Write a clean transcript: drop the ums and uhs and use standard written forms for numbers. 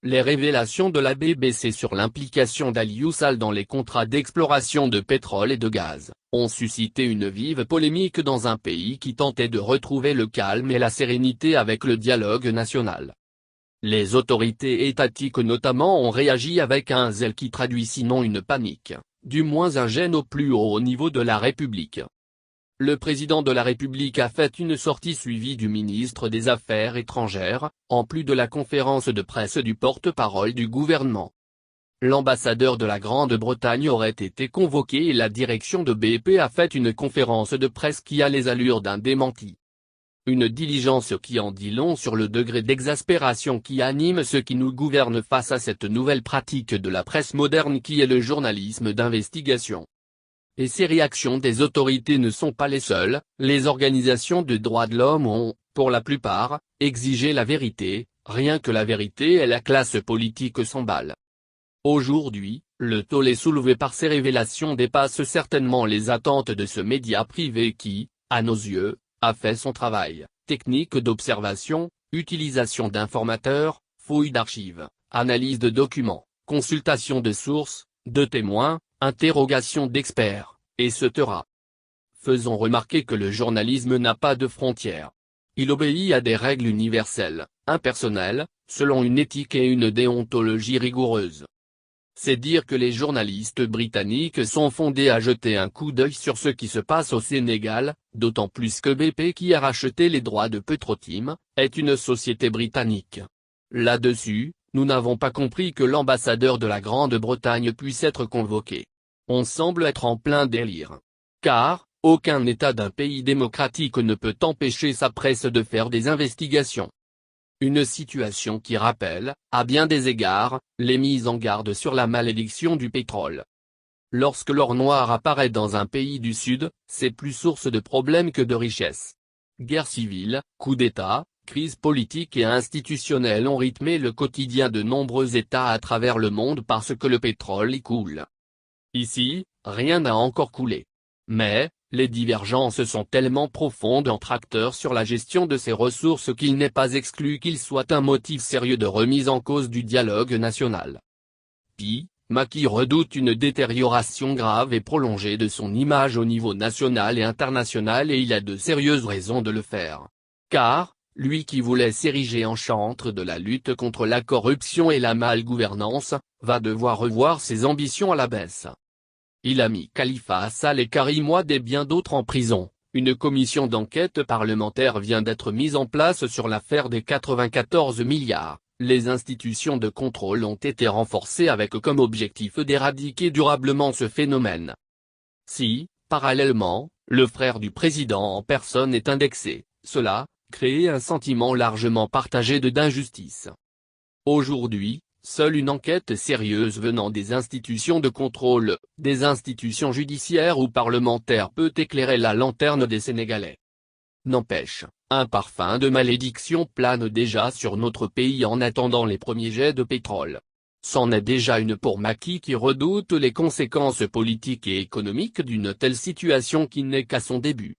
Les révélations de la BBC sur l'implication d'Aliou Sall dans les contrats d'exploration de pétrole et de gaz, ont suscité une vive polémique dans un pays qui tentait de retrouver le calme et la sérénité avec le dialogue national. Les autorités étatiques notamment ont réagi avec un zèle qui traduit sinon une panique, du moins un gêne au plus haut niveau de la République. Le président de la République a fait une sortie suivie du ministre des Affaires étrangères, en plus de la conférence de presse du porte-parole du gouvernement. L'ambassadeur de la Grande-Bretagne aurait été convoqué et la direction de BP a fait une conférence de presse qui a les allures d'un démenti. Une diligence qui en dit long sur le degré d'exaspération qui anime ceux qui nous gouvernent face à cette nouvelle pratique de la presse moderne qui est le journalisme d'investigation. Et ces réactions des autorités ne sont pas les seules, les organisations de droits de l'homme ont, pour la plupart, exigé la vérité, rien que la vérité et la classe politique s'emballent. Aujourd'hui, le tollé soulevé par ces révélations dépasse certainement les attentes de ce média privé qui, à nos yeux, a fait son travail, technique d'observation, utilisation d'informateurs, fouille d'archives, analyse de documents, consultation de sources, de témoins, interrogation d'experts, etc. Faisons remarquer que le journalisme n'a pas de frontières. Il obéit à des règles universelles, impersonnelles, selon une éthique et une déontologie rigoureuses. C'est dire que les journalistes britanniques sont fondés à jeter un coup d'œil sur ce qui se passe au Sénégal, d'autant plus que BP qui a racheté les droits de Petrotim, est une société britannique. Là-dessus, nous n'avons pas compris que l'ambassadeur de la Grande-Bretagne puisse être convoqué. On semble être en plein délire. Car, aucun État d'un pays démocratique ne peut empêcher sa presse de faire des investigations. Une situation qui rappelle, à bien des égards, les mises en garde sur la malédiction du pétrole. Lorsque l'or noir apparaît dans un pays du Sud, c'est plus source de problèmes que de richesses. Guerre civile, coup d'État, crise politique et institutionnelle ont rythmé le quotidien de nombreux États à travers le monde parce que le pétrole y coule. Ici, rien n'a encore coulé. Mais, les divergences sont tellement profondes entre acteurs sur la gestion de ces ressources qu'il n'est pas exclu qu'ils soient un motif sérieux de remise en cause du dialogue national. Macky redoute une détérioration grave et prolongée de son image au niveau national et international et il a de sérieuses raisons de le faire. Car, lui qui voulait s'ériger en chantre de la lutte contre la corruption et la malgouvernance, va devoir revoir ses ambitions à la baisse. Il a mis Khalifa Sall et Karim Wade et bien d'autres en prison. Une commission d'enquête parlementaire vient d'être mise en place sur l'affaire des 94 milliards. Les institutions de contrôle ont été renforcées avec comme objectif d'éradiquer durablement ce phénomène. Si, parallèlement, le frère du président en personne est indexé, cela crée un sentiment largement partagé d'injustice. Aujourd'hui, seule une enquête sérieuse venant des institutions de contrôle, des institutions judiciaires ou parlementaires peut éclairer la lanterne des Sénégalais. N'empêche, un parfum de malédiction plane déjà sur notre pays en attendant les premiers jets de pétrole. C'en est déjà une pour Macky qui redoute les conséquences politiques et économiques d'une telle situation qui n'est qu'à son début.